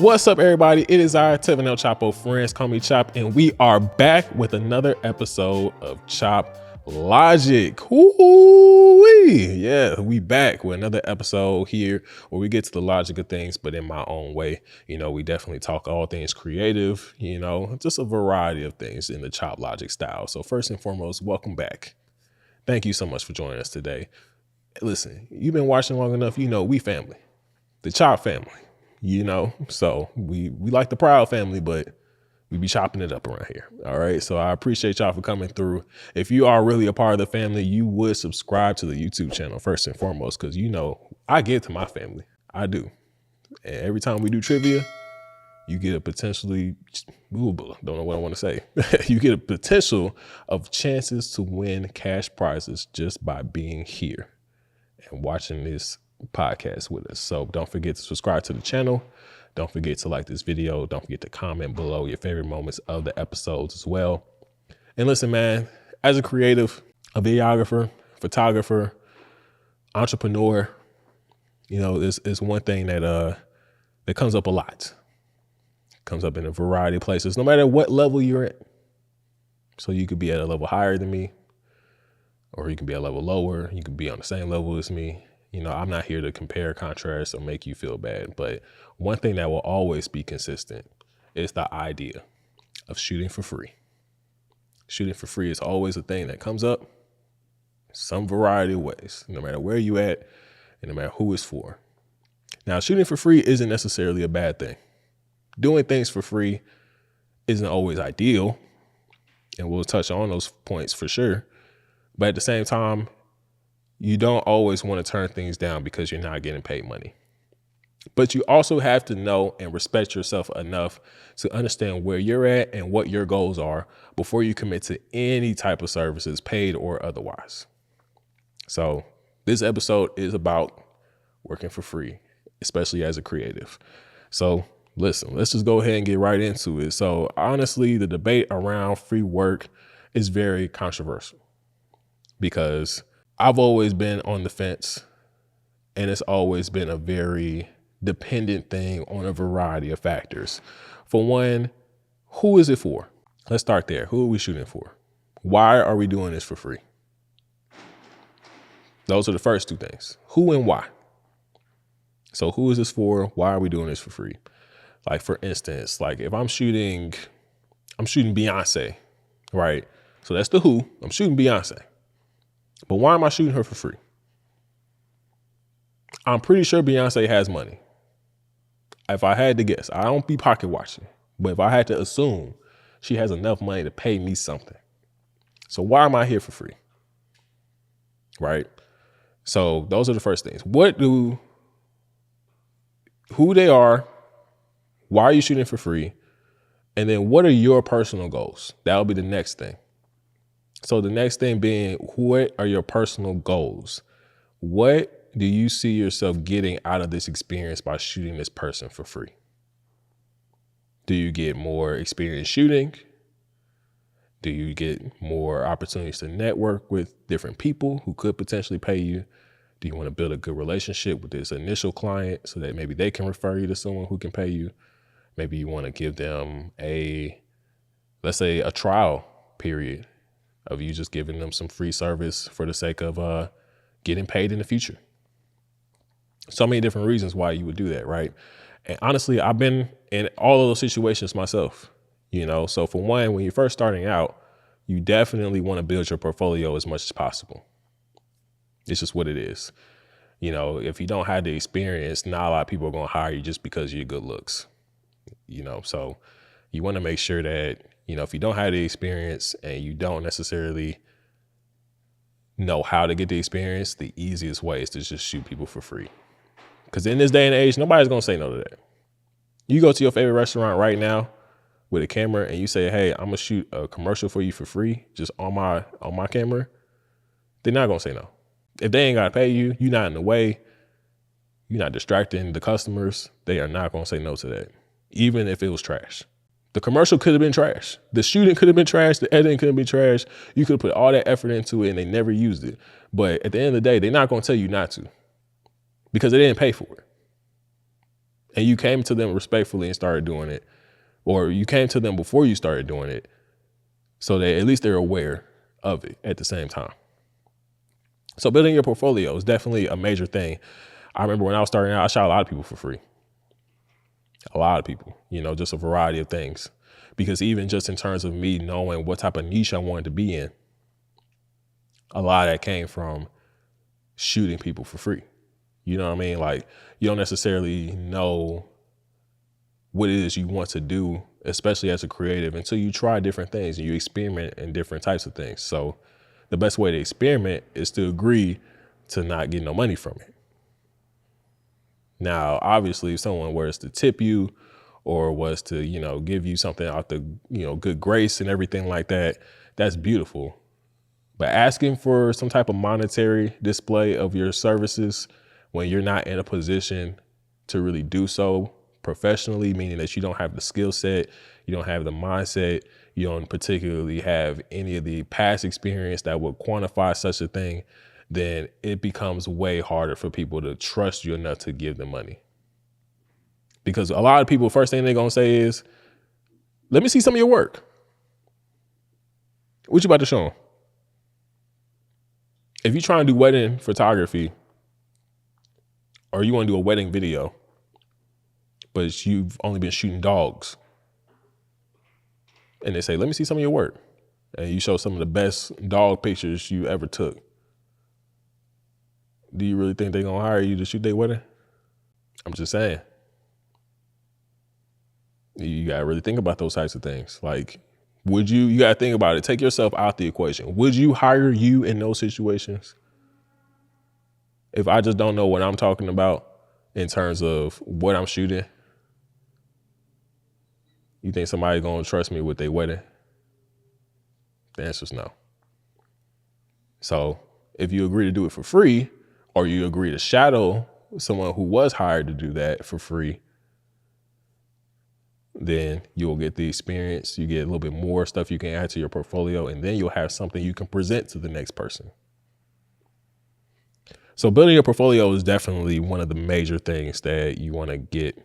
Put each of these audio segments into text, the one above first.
What's up, everybody? It is our Tevin El Chapo friends, call me Chop, and we are back with another episode of Chop Logic. Woo-wee. Yeah, we back with another episode here where we get to the logic of things, but in my own way. You know, we definitely talk all things creative, you know, just a variety of things in the Chop Logic style. So first and foremost, welcome back. Thank you so much for joining us today. Listen, you've been watching long enough, you know, we family, the Chop family. You know, so we like the Proud family, but we be chopping it up around here. All right. So I appreciate y'all for coming through. If you are really a part of the family, you would subscribe to the YouTube channel first and foremost, because, you know, I give to my family. I do. And every time we do trivia, you get a potentially, don't know what I want to say. You get a potential of chances to win cash prizes just by being here and watching this podcast with us. So don't forget to subscribe to the channel. Don't forget to like this video. Don't forget to comment below your favorite moments of the episodes as well. And listen, man, as a creative, a videographer, photographer, entrepreneur, you know, it's one thing that comes up a lot. It comes up in a variety of places, no matter what level you're at. So you could be at a level higher than me, or you can be a level lower. You could be on the same level as me. You know, I'm not here to compare, contrast, or make you feel bad. But one thing that will always be consistent is the idea of shooting for free. Shooting for free is always a thing that comes up some variety of ways, no matter where you at and no matter who it's for. Now, shooting for free isn't necessarily a bad thing. Doing things for free isn't always ideal, and we'll touch on those points for sure. But at the same time, you don't always want to turn things down because you're not getting paid money. But you also have to know and respect yourself enough to understand where you're at and what your goals are before you commit to any type of services, paid or otherwise. So this episode is about working for free, especially as a creative. So listen, let's just go ahead and get right into it. So honestly, the debate around free work is very controversial because I've always been on the fence, and it's always been a very dependent thing on a variety of factors. For one, who is it for? Let's start there. Who are we shooting for? Why are we doing this for free? Those are the first two things. Who and why? So who is this for? Why are we doing this for free? Like, for instance, like if I'm shooting Beyonce, right? So that's the who. I'm shooting Beyonce. But why am I shooting her for free? I'm pretty sure Beyonce has money. If I had to guess, I don't be pocket watching, but if I had to assume, she has enough money to pay me something. So why am I here for free? Right? So those are the first things. Who they are, why are you shooting for free? And then what are your personal goals? That'll be the next thing. So the next thing being, what are your personal goals? What do you see yourself getting out of this experience by shooting this person for free? Do you get more experience shooting? Do you get more opportunities to network with different people who could potentially pay you? Do you want to build a good relationship with this initial client so that maybe they can refer you to someone who can pay you? Maybe you want to give them let's say a trial period of you just giving them some free service for the sake of getting paid in the future. So many different reasons why you would do that, right? And honestly, I've been in all of those situations myself, you know? So for one, when you're first starting out, you definitely want to build your portfolio as much as possible. It's just what it is. You know, if you don't have the experience, not a lot of people are going to hire you just because of your good looks, you know? So you want to make sure that, you know, if you don't have the experience and you don't necessarily know how to get the experience, the easiest way is to just shoot people for free. Because in this day and age, nobody's going to say no to that. You go to your favorite restaurant right now with a camera and you say, hey, I'm going to shoot a commercial for you for free, just on my camera. They're not going to say no. If they ain't got to pay you, you're not in the way, you're not distracting the customers, they are not going to say no to that, even if it was trash. The commercial could have been trash. The shooting could have been trash. The editing could have been trash. You could have put all that effort into it and they never used it. But at the end of the day, they're not going to tell you not to because they didn't pay for it. and you came to them respectfully and started doing it, or you came to them before you started doing it, so that at least they're aware of it at the same time. So building your portfolio is definitely a major thing. I remember when I was starting out, I shot a lot of people for free. A lot of people, just a variety of things. Because even just in terms of me knowing what type of niche I wanted to be in, a lot of that came from shooting people for free. You know what I mean? Like, you don't necessarily know what it is you want to do, especially as a creative, until you try different things and you experiment in different types of things. So the best way to experiment is to agree to not get no money from it. Now, obviously, if someone was to tip you or was to, give you something out the, good grace and everything like that, that's beautiful. But asking for some type of monetary display of your services when you're not in a position to really do so professionally, meaning that you don't have the skill set, you don't have the mindset, you don't particularly have any of the past experience that would quantify such a thing, then it becomes way harder for people to trust you enough to give them money. Because a lot of people, first thing they're gonna say is, let me see some of your work. What you about to show them? If you try and do wedding photography, or you want to do a wedding video, but you've only been shooting dogs, and they say, let me see some of your work, and you show some of the best dog pictures you ever took, do you really think they're gonna hire you to shoot their wedding? I'm just saying. You gotta really think about those types of things. Like, you gotta think about it. Take yourself out the equation. Would you hire you in those situations? If I just don't know what I'm talking about in terms of what I'm shooting, you think somebody's gonna trust me with their wedding? The answer's no. So if you agree to do it for free, or you agree to shadow someone who was hired to do that for free, then you'll get the experience, you get a little bit more stuff you can add to your portfolio, and then you'll have something you can present to the next person. So building your portfolio is definitely one of the major things that you want to get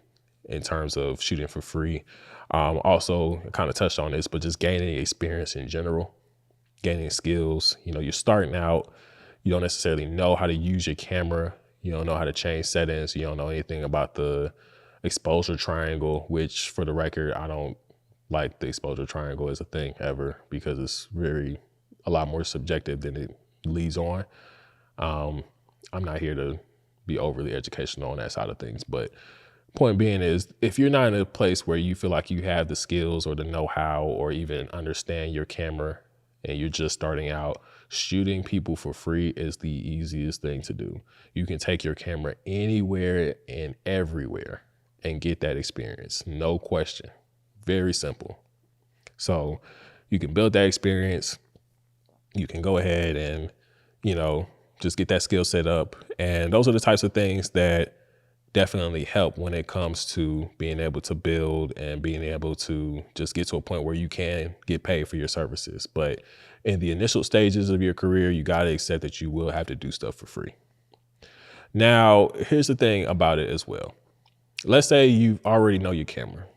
in terms of shooting for free. Also, I kind of touched on this, but just gaining experience in general, gaining skills. You're starting out, you don't necessarily know how to use your camera. You don't know how to change settings. You don't know anything about the exposure triangle, which, for the record, I don't like the exposure triangle as a thing ever, because it's a lot more subjective than it leads on. I'm not here to be overly educational on that side of things, but point being is, if you're not in a place where you feel like you have the skills or the know-how or even understand your camera, and you're just starting out, shooting people for free is the easiest thing to do. You can take your camera anywhere and everywhere and get that experience, no question. Very simple. So you can build that experience. You can go ahead and, just get that skill set up. And those are the types of things that definitely help when it comes to being able to build and being able to just get to a point where you can get paid for your services. But in the initial stages of your career, you got to accept that you will have to do stuff for free. Now, here's the thing about it as well. Let's say you already know your camera.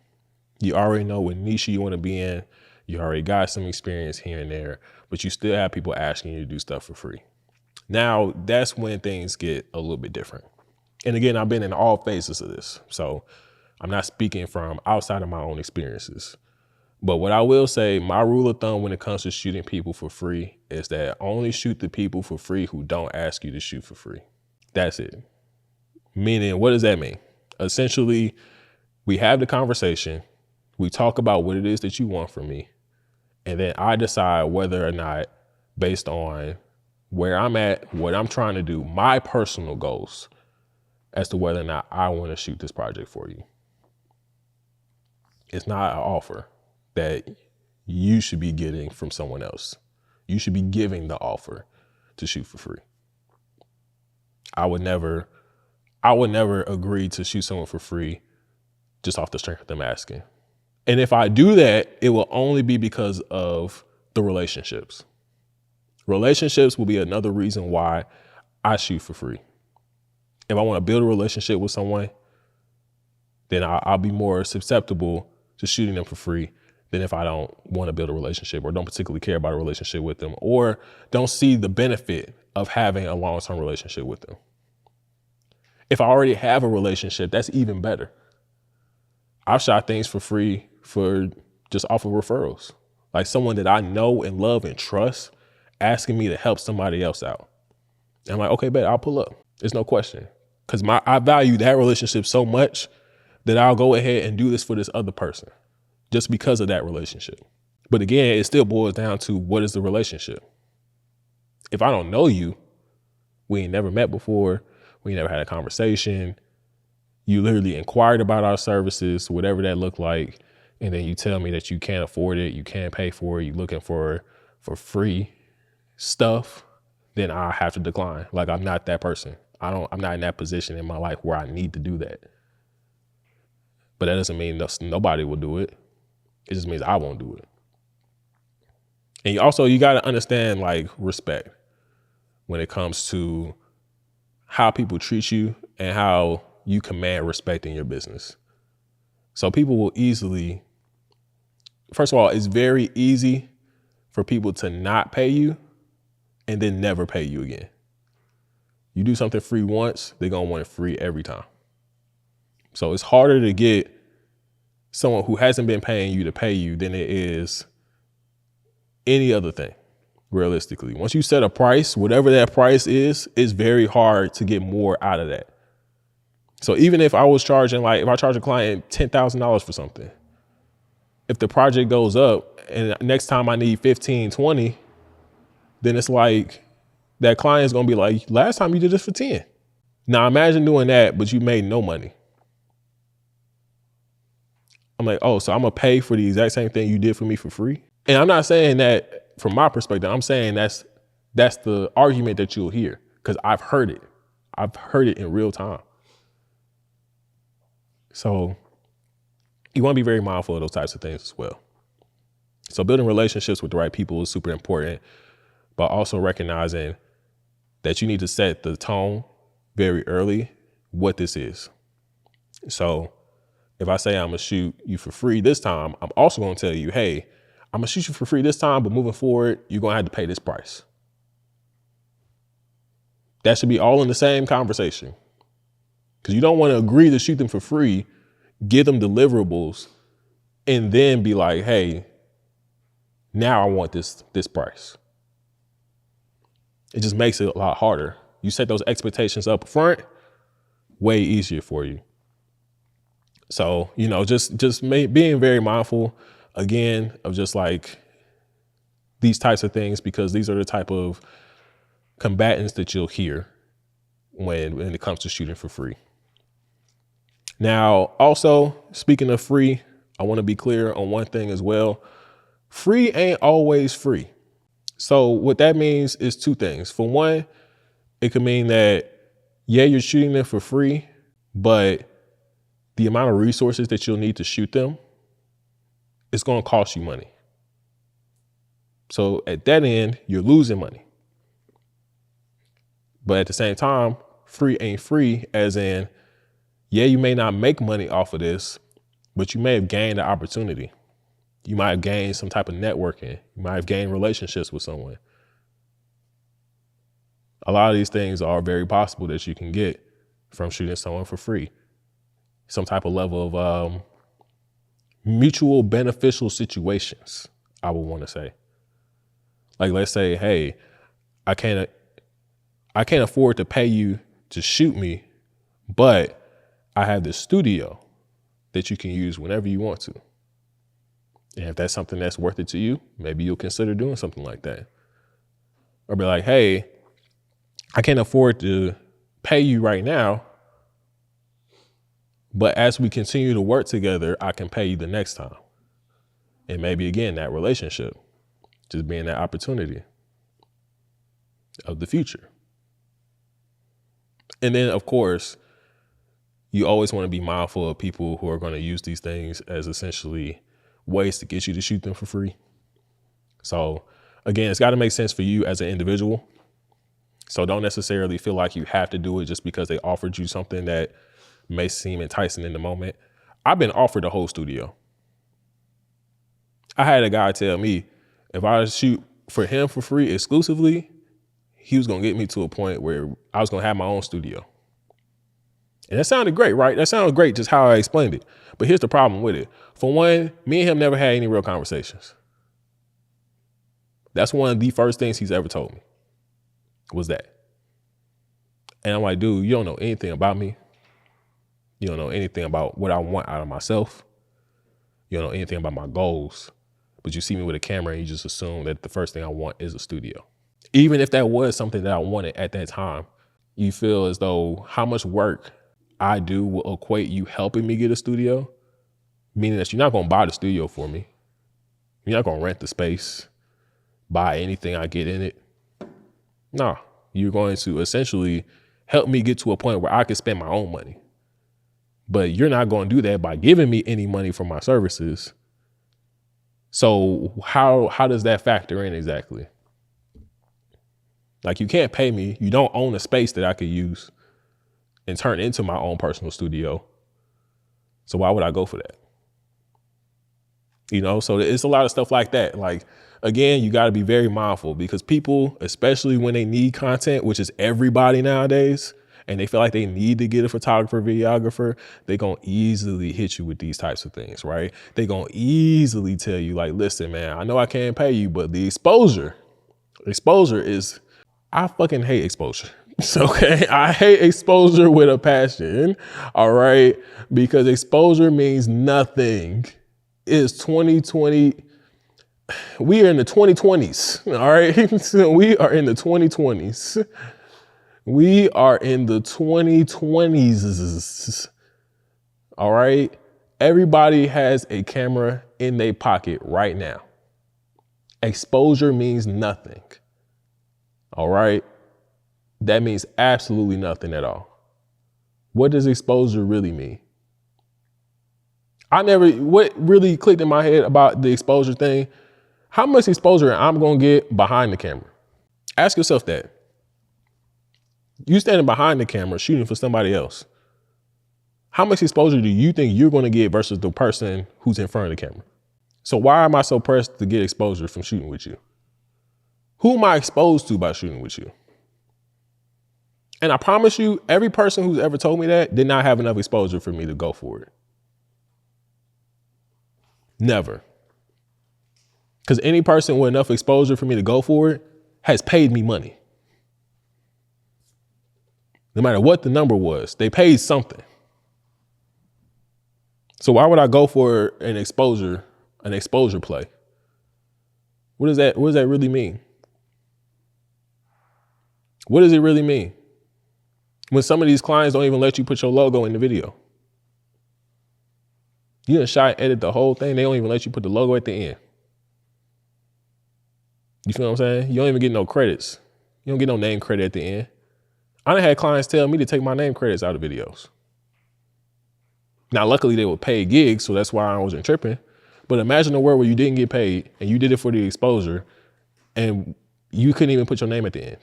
You already know what niche you want to be in. You already got some experience here and there, but you still have people asking you to do stuff for free. Now, that's when things get a little bit different. And again, I've been in all phases of this, so I'm not speaking from outside of my own experiences. But what I will say, my rule of thumb when it comes to shooting people for free is that only shoot the people for free who don't ask you to shoot for free. That's it. Meaning, what does that mean? Essentially, we have the conversation, we talk about what it is that you want from me, and then I decide whether or not, based on where I'm at, what I'm trying to do, my personal goals, as to whether or not I want to shoot this project for you. It's not an offer that you should be getting from someone else. You should be giving the offer to shoot for free. I would never agree to shoot someone for free just off the strength of them asking. And if I do that, it will only be because of the relationships. Relationships will be another reason why I shoot for free. If I want to build a relationship with someone, then I'll be more susceptible to shooting them for free than if I don't want to build a relationship or don't particularly care about a relationship with them or don't see the benefit of having a long-term relationship with them. If I already have a relationship, that's even better. I've shot things for free for just off of referrals. Like someone that I know and love and trust asking me to help somebody else out. And I'm like, okay, bet I'll pull up. There's no question. Because I value that relationship so much that I'll go ahead and do this for this other person just because of that relationship. But again, it still boils down to what is the relationship? If I don't know you, we ain't never met before, we never had a conversation, you literally inquired about our services, whatever that looked like, and then you tell me that you can't afford it, you can't pay for it, you're looking for free stuff, then I have to decline. Like, I'm not that person. I'm not in that position in my life where I need to do that. But that doesn't mean nobody will do it. It just means I won't do it. And you got to understand like respect when it comes to how people treat you and how you command respect in your business. So people will easily, first of all, it's very easy for people to not pay you and then never pay you again. You do something free once, they're going to want it free every time. So it's harder to get someone who hasn't been paying you to pay you than it is any other thing, realistically. Once you set a price, whatever that price is, it's very hard to get more out of that. So even if I was charging, like if I charge a client $10,000 for something, if the project goes up and next time I need 15, 20, then it's like that client's going to be like, last time you did this for 10. Now imagine doing that, but you made no money. I'm like, oh, so I'm going to pay for the exact same thing you did for me for free? And I'm not saying that from my perspective. I'm saying that's the argument that you'll hear because I've heard it. I've heard it in real time. So you want to be very mindful of those types of things as well. So building relationships with the right people is super important, but also recognizing that you need to set the tone very early what this is. So if I say I'm going to shoot you for free this time, I'm also going to tell you, hey, I'm going to shoot you for free this time, but moving forward, you're going to have to pay this price. That should be all in the same conversation. Because you don't want to agree to shoot them for free, give them deliverables, and then be like, hey, now I want this price. It just makes it a lot harder. You set those expectations up front, way easier for you. So, just being very mindful, again, of just like these types of things, because these are the type of combatants that you'll hear when it comes to shooting for free. Now, also, speaking of free, I want to be clear on one thing as well. Free ain't always free. So what that means is two things. For one, it could mean that, yeah, you're shooting them for free, but the amount of resources that you'll need to shoot them, it's going to cost you money. So at that end, you're losing money. But at the same time, free ain't free, as in, yeah, you may not make money off of this, but you may have gained the opportunity. You might have gained some type of networking. You might have gained relationships with someone. A lot of these things are very possible that you can get from shooting someone for free. Some type of level of mutual beneficial situations, I would want to say. Like, let's say, hey, I can't afford to pay you to shoot me, but I have this studio that you can use whenever you want to. And if that's something that's worth it to you, maybe you'll consider doing something like that. Or be like, hey, I can't afford to pay you right now, but as we continue to work together, I can pay you the next time. And maybe again, that relationship, just being that opportunity of the future. And then, of course, you always want to be mindful of people who are going to use these things as essentially ways to get you to shoot them for free. So again, it's got to make sense for you as an individual. So don't necessarily feel like you have to do it just because they offered you something that may seem enticing in the moment. I've been offered the whole studio. I had a guy tell me if I shoot for him for free exclusively, he was gonna get me to a point where I was gonna have my own studio. And that sounded great, right? That sounded great just how I explained it. But here's the problem with it. For one, me and him never had any real conversations. That's one of the first things he's ever told me was that. And I'm like, dude, you don't know anything about me. You don't know anything about what I want out of myself. You don't know anything about my goals. But you see me with a camera and you just assume that the first thing I want is a studio. Even if that was something that I wanted at that time, you feel as though how much work I do will equate you helping me get a studio, meaning that you're not going to buy the studio for me. You're not going to rent the space, buy anything I get in it. No, you're going to essentially help me get to a point where I can spend my own money. But you're not going to do that by giving me any money for my services. So how does that factor in exactly? Like, you can't pay me. You don't own a space that I could use and turn into my own personal studio. So why would I go for that? You know, so it's a lot of stuff like that. Like, again, you got to be very mindful because people, especially when they need content, which is everybody nowadays, and they feel like they need to get a photographer, videographer, they're going to easily hit you with these types of things, right? They're going to easily tell you like, listen, man, I know I can't pay you, but the exposure is, I fucking hate exposure. Okay, I hate exposure with a passion, all right? Because exposure means nothing. It's 2020. We are in the 2020s, all right? So we are in the 2020s. We are in the 2020s, all right? Everybody has a camera in their pocket right now. Exposure means nothing, all right? That means absolutely nothing at all. What does exposure really mean? What really clicked in my head about the exposure thing, how much exposure I'm gonna get behind the camera? Ask yourself that. You standing behind the camera shooting for somebody else. How much exposure do you think you're gonna get versus the person who's in front of the camera? So why am I so pressed to get exposure from shooting with you? Who am I exposed to by shooting with you? And I promise you, every person who's ever told me that did not have enough exposure for me to go for it. Never. Because any person with enough exposure for me to go for it has paid me money. No matter what the number was, they paid something. So why would I go for an exposure play? What does that really mean? What does it really mean? When some of these clients don't even let you put your logo in the video. You done shot, edit the whole thing. They don't even let you put the logo at the end. You feel what I'm saying? You don't even get no credits. You don't get no name credit at the end. I done had clients tell me to take my name credits out of videos. Now, luckily they were paid gigs, so that's why I wasn't tripping. But imagine a world where you didn't get paid and you did it for the exposure and you couldn't even put your name at the end.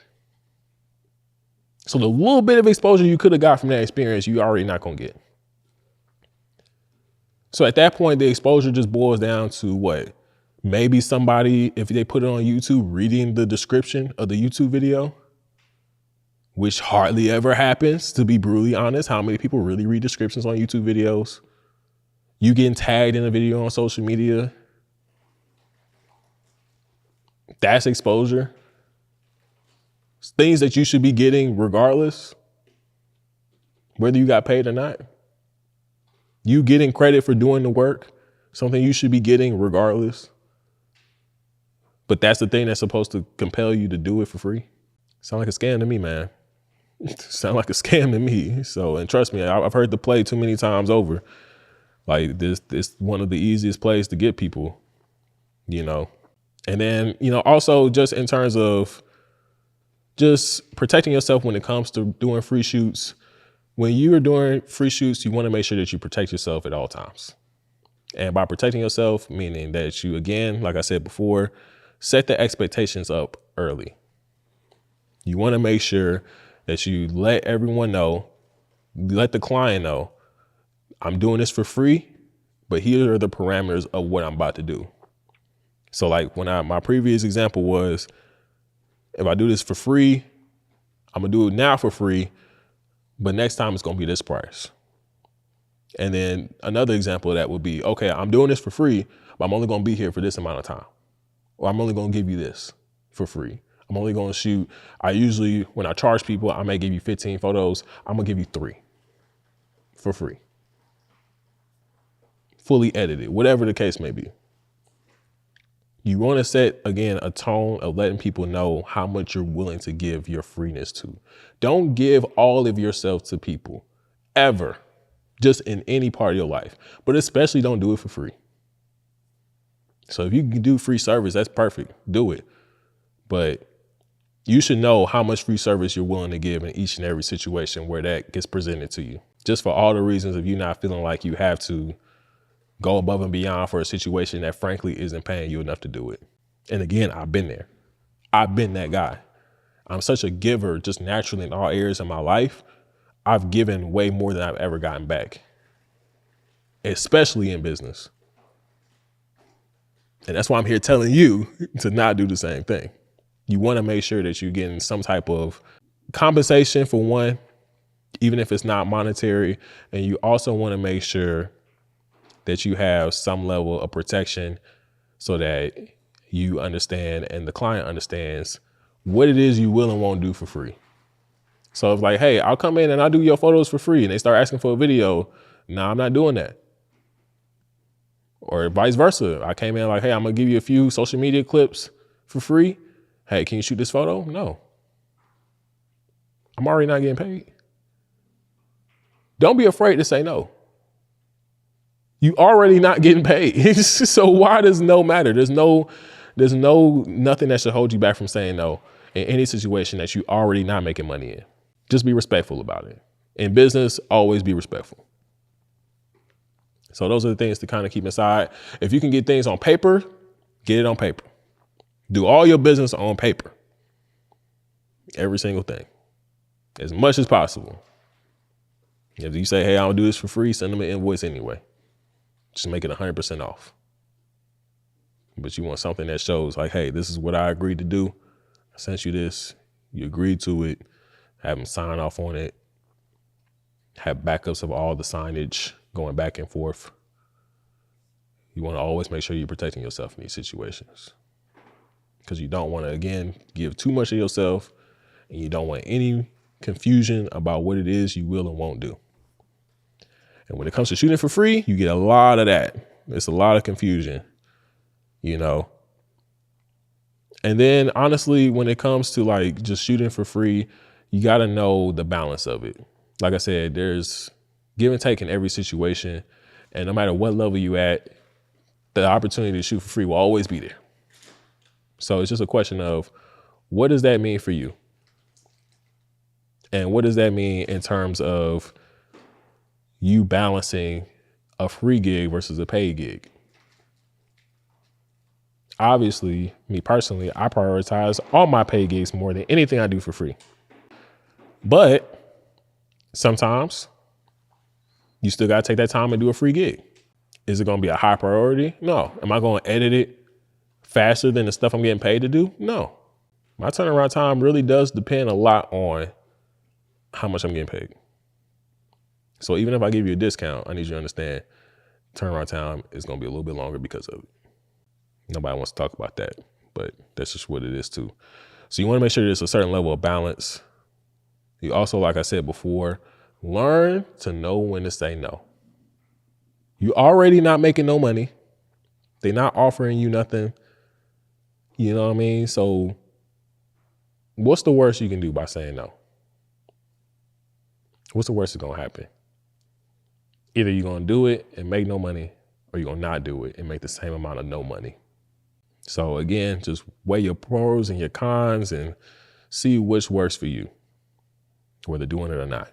So the little bit of exposure you could have got from that experience, you already not gonna get. So at that point, the exposure just boils down to what? Maybe somebody, if they put it on YouTube, reading the description of the YouTube video, which hardly ever happens, to be brutally honest. How many people really read descriptions on YouTube videos? You getting tagged in a video on social media. That's exposure. Things that you should be getting regardless, whether you got paid or not. You getting credit for doing the work, something you should be getting regardless. But that's the thing that's supposed to compel you to do it for free. Sound like a scam to me, man. Sound like a scam to me. So, and trust me, I've heard the play too many times over. Like this one of the easiest plays to get people, you know. And then, you know, also just in terms of just protecting yourself when it comes to doing free shoots. When you are doing free shoots, you want to make sure that you protect yourself at all times. And by protecting yourself, meaning that you, again, like I said before, set the expectations up early. You want to make sure that you let everyone know, let the client know, I'm doing this for free. but here are the parameters of what I'm about to do. So like my previous example was, if I do this for free, I'm gonna do it now for free, but next time it's gonna be this price. And then another example of that would be, okay, I'm doing this for free, but I'm only gonna be here for this amount of time. Or I'm only gonna give you this for free. I'm only gonna shoot, when I charge people, I may give you 15 photos. I'm gonna give you 3 for free. Fully edited, whatever the case may be. You wanna set, again, a tone of letting people know how much you're willing to give your freeness to. Don't give all of yourself to people, ever. Just in any part of your life, but especially don't do it for free. So if you can do free service, that's perfect, do it. But you should know how much free service you're willing to give in each and every situation where that gets presented to you. Just for all the reasons of you not feeling like you have to go above and beyond for a situation that frankly isn't paying you enough to do it. And again, I've been there. I've been that guy. I'm such a giver just naturally in all areas of my life. I've given way more than I've ever gotten back, especially in business. And that's why I'm here telling you to not do the same thing. You want to make sure that you're getting some type of compensation for one, even if it's not monetary. And you also want to make sure that you have some level of protection so that you understand and the client understands what it is you will and won't do for free. So it's like, hey, I'll come in and I'll do your photos for free. And they start asking for a video. No, I'm not doing that. Or vice versa. I came in like, hey, I'm gonna give you a few social media clips for free. Hey, can you shoot this photo? No. I'm already not getting paid. Don't be afraid to say no. You already not getting paid. So why does no matter? There's nothing that should hold you back from saying no in any situation that you already not making money in. Just be respectful about it. In business, always be respectful. So those are the things to kind of keep inside. If you can get things on paper, get it on paper. Do all your business on paper. Every single thing. As much as possible. If you say, hey, I'll do this for free, send them an invoice anyway. Just make it 100% off. But you want something that shows like, hey, this is what I agreed to do. I sent you this. You agreed to it. Have them sign off on it. Have backups of all the signage going back and forth. You want to always make sure you're protecting yourself in these situations. Because you don't want to, again, give too much of yourself, and you don't want any confusion about what it is you will and won't do. And when it comes to shooting for free, you get a lot of that. It's a lot of confusion, you know. And then honestly, when it comes to like just shooting for free, you got to know the balance of it. Like I said, there's give and take in every situation. And no matter what level you at, the opportunity to shoot for free will always be there. So it's just a question of, what does that mean for you? And what does that mean in terms of you balancing a free gig versus a paid gig? Obviously, me personally, I prioritize all my paid gigs more than anything I do for free. But sometimes you still got to take that time and do a free gig. Is it going to be a high priority? No. Am I going to edit it faster than the stuff I'm getting paid to do? No. My turnaround time really does depend a lot on how much I'm getting paid. So even if I give you a discount, I need you to understand turnaround time is going to be a little bit longer because of it. Nobody wants to talk about that, but that's just what it is too. So you want to make sure there's a certain level of balance. You also, like I said before, learn to know when to say no. You already not making no money. They're not offering you nothing. You know what I mean? So what's the worst you can do by saying no? What's the worst that's going to happen? Either you're going to do it and make no money, or you're going to not do it and make the same amount of no money. So again, just weigh your pros and your cons and see which works for you, whether doing it or not.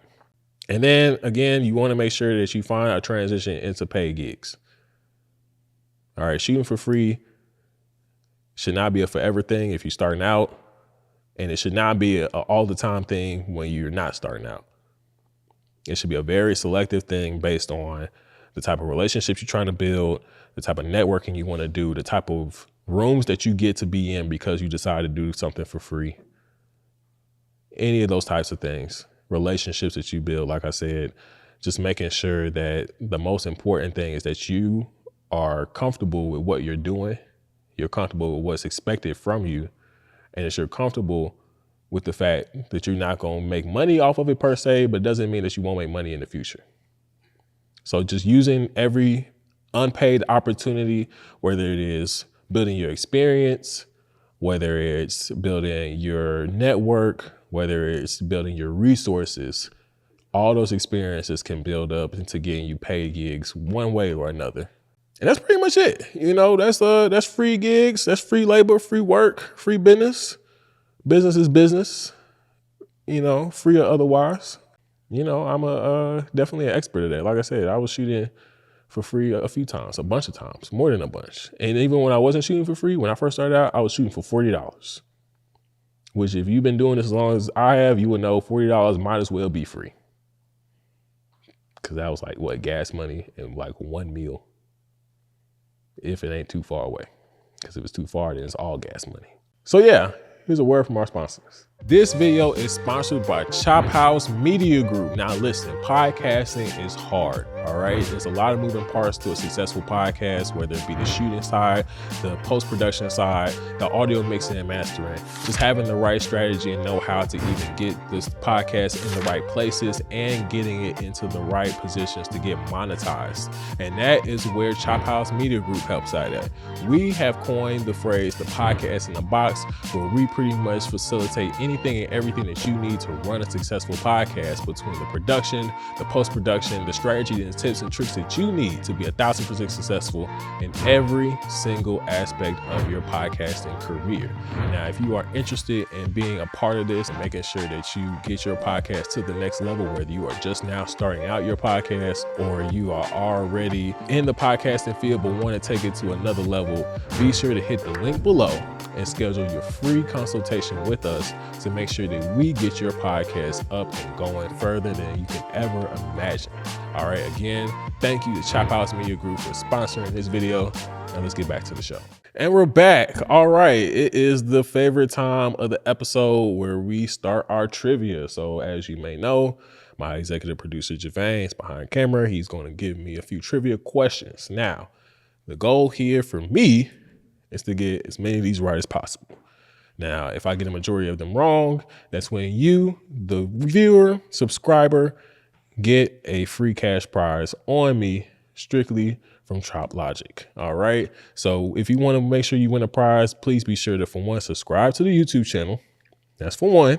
And then again, you want to make sure that you find a transition into paid gigs. All right, shooting for free should not be a forever thing if you're starting out, and it should not be an all the time thing when you're not starting out. It should be a very selective thing based on the type of relationships you're trying to build, the type of networking you want to do, the type of rooms that you get to be in because you decide to do something for free. Any of those types of things, relationships that you build, like I said, just making sure that the most important thing is that you are comfortable with what you're doing. You're comfortable with what's expected from you. And that you're comfortable with the fact that you're not going to make money off of it per se, but it doesn't mean that you won't make money in the future. So just using every unpaid opportunity, whether it is building your experience, whether it's building your network, whether it's building your resources, all those experiences can build up into getting you paid gigs one way or another. And that's pretty much it. You know, that's free gigs, that's free labor, free work, free business. Business is business, you know, free or otherwise. You know, I'm definitely an expert at that. Like I said, I was shooting for free a few times, a bunch of times, more than a bunch. And even when I wasn't shooting for free, when I first started out, I was shooting for $40, which if you've been doing this as long as I have, you would know $40 might as well be free. Cause that was like what, gas money and like one meal. If it ain't too far away. Cause if it's too far, then it's all gas money. So yeah, here's a word from our sponsors. This video is sponsored by Chop House Media Group. Now listen, podcasting is hard, all right? There's a lot of moving parts to a successful podcast, whether it be the shooting side, the post-production side, the audio mixing and mastering, just having the right strategy and know how to even get this podcast in the right places and getting it into the right positions to get monetized. And that is where Chop House Media Group helps out at. We have coined the phrase, the podcast in the box, where we pretty much facilitate anything and everything that you need to run a successful podcast, between the production, the post-production, the strategy and tips and tricks that you need to be 1,000% successful in every single aspect of your podcasting career. Now, if you are interested in being a part of this and making sure that you get your podcast to the next level, whether you are just now starting out your podcast or you are already in the podcasting field but want to take it to another level, be sure to hit the link below and schedule your free consultation with us to make sure that we get your podcast up and going further than you can ever imagine. All right, again, thank you to Chop House Media Group for sponsoring this video. And let's get back to the show. And we're back. All right, it is the favorite time of the episode where we start our trivia. So as you may know, my executive producer, Javane, is behind camera. He's going to give me a few trivia questions. Now, the goal here for me is to get as many of these right as possible. Now, if I get a majority of them wrong, that's when you, the viewer, subscriber, get a free cash prize on me, strictly from Chop Logic. All right. So if you want to make sure you win a prize, please be sure to, for one, subscribe to the YouTube channel. That's for one.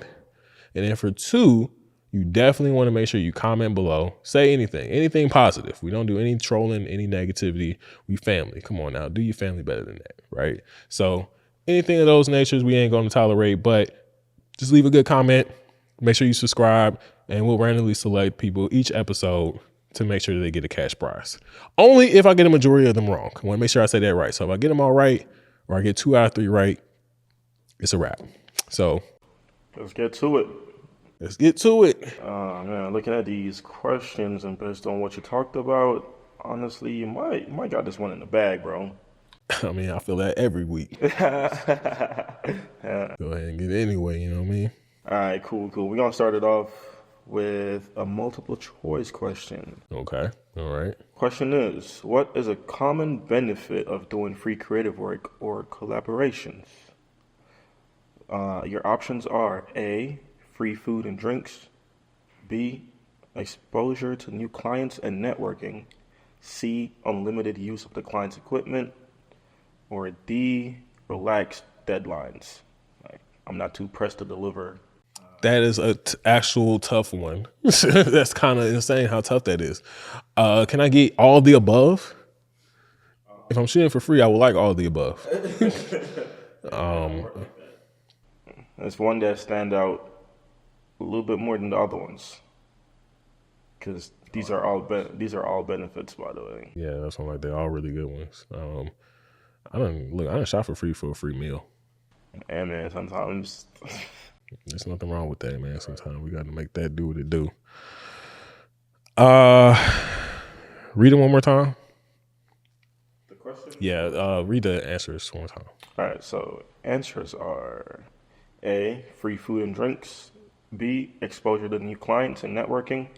And then for two, you definitely want to make sure you comment below. Say anything positive. We don't do any trolling, any negativity. We family. Come on now, do your family better than that, right? So anything of those natures we ain't going to tolerate, but just leave a good comment. Make sure you subscribe, and we'll randomly select people each episode to make sure that they get a cash prize. Only if I get a majority of them wrong. I want to make sure I say that right. So if I get them all right, or I get 2 out of 3 right, it's a wrap. So let's get to it. Let's get to it. Man, looking at these questions and based on what you talked about, honestly, you might got this one in the bag, bro. I mean, I feel that every week. Yeah. Go ahead and get it anyway, you know what I mean? All right, cool. We're going to start it off with a multiple choice question. Okay, all right. Question is, what is a common benefit of doing free creative work or collaborations? Your options are A, free food and drinks, B, exposure to new clients and networking, C, unlimited use of the client's equipment, or D, relaxed deadlines. I'm not too pressed to deliver. That is a actual tough one. That's kind of insane how tough that is. Can I get all the above? If I'm shooting for free, I would like all the above. There's one that stand out a little bit more than the other ones, because these are all benefits, by the way. Yeah, that's one like they're all really good ones. I done shot for a free meal. And man, sometimes there's nothing wrong with that, man. Sometimes we got to make that do what it do. Read it one more time. The question? Yeah, read the answers one more time. All right, so answers are A, free food and drinks, B, exposure to new clients and networking,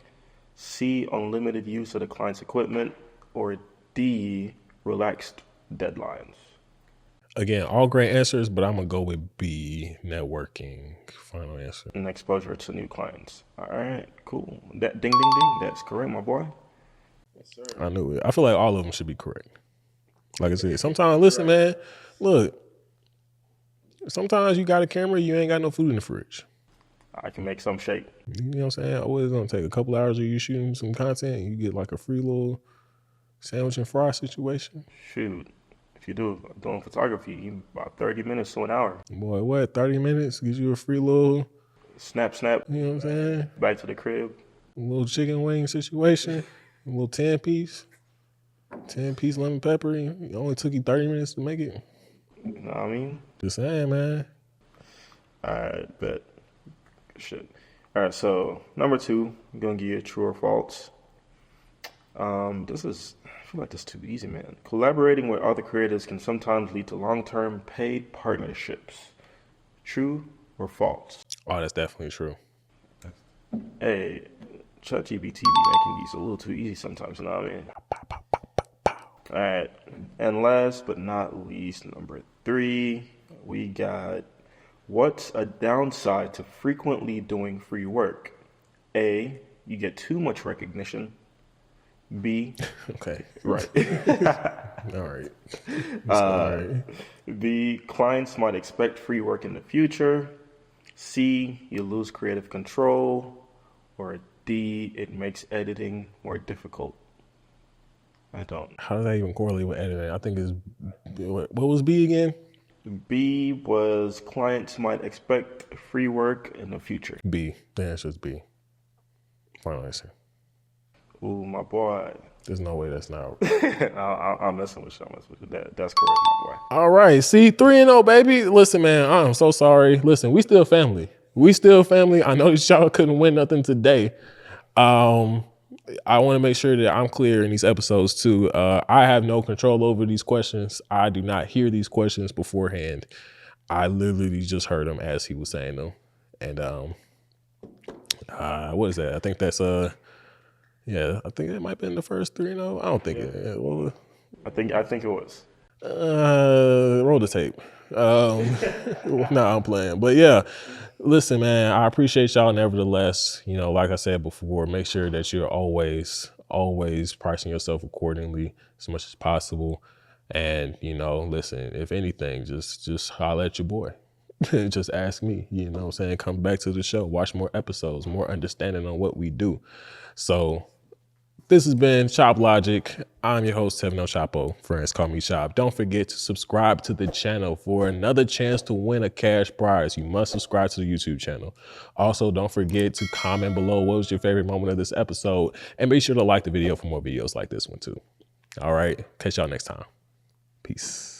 C, unlimited use of the client's equipment, or D, relaxed deadlines. Again, all great answers, but I'm gonna go with B, networking. Final answer. And exposure to new clients. All right, cool. That ding, ding, ding. That's correct, my boy. Yes, sir. I knew it. I feel like all of them should be correct. Like I said, sometimes, listen, man, look, sometimes you got a camera, you ain't got no food in the fridge. I can make some shake. You know what I'm saying? Always gonna take a couple hours of you shooting some content, and you get like a free little sandwich and fry situation. Shoot. If you're doing photography, you about 30 minutes to an hour. Boy, what, 30 minutes gives you a free little, Snap, you know what I'm saying? back to the crib. A little chicken wing situation, a little 10-piece lemon pepper. It only took you 30 minutes to make it. You know what I mean? Just saying, man. All right, bet. Shit. All right, so number 2, I'm going to give you a true or false. I feel like this is too easy, man. Collaborating with other creators can sometimes lead to long-term paid partnerships. True or false? Oh, that's definitely true. Hey, ChatGPT be making these a little too easy sometimes, you know what I mean? All right, and last but not least, number 3, we got, what's a downside to frequently doing free work? A, you get too much recognition. B, Okay. right. All right. B, clients might expect free work in the future. C, you lose creative control. Or D, it makes editing more difficult. I don't. How does that even correlate with editing? I think it's, what was B again? B was clients might expect free work in the future. B. The answer is B. Final answer. Ooh, my boy. There's no way that's not. I'm messing with you. That's correct, my boy. All right. See, 3-0, baby. Listen, man, I'm so sorry. Listen, we still family. I know y'all couldn't win nothing today. I want to make sure that I'm clear in these episodes too. I have no control over these questions. I do not hear these questions beforehand. I literally just heard them as he was saying them. And what is that? I think that's yeah, I think it might have been the first 3-0. I don't think it. Well, I think it was. roll the tape. No, I'm playing. But yeah, listen, man, I appreciate y'all nevertheless. You know, like I said before, make sure that you're always pricing yourself accordingly as much as possible. And, you know, listen, if anything, just holler at your boy. Just ask me, you know what I'm saying? Come back to the show, watch more episodes, more understanding on what we do. So this has been Chop Logic. I'm your host, Tevin El Chapo. Friends call me Chop. Don't forget to subscribe to the channel for another chance to win a cash prize. You must subscribe to the YouTube channel. Also, don't forget to comment below what was your favorite moment of this episode. And be sure to like the video for more videos like this one too. All right, catch y'all next time. Peace.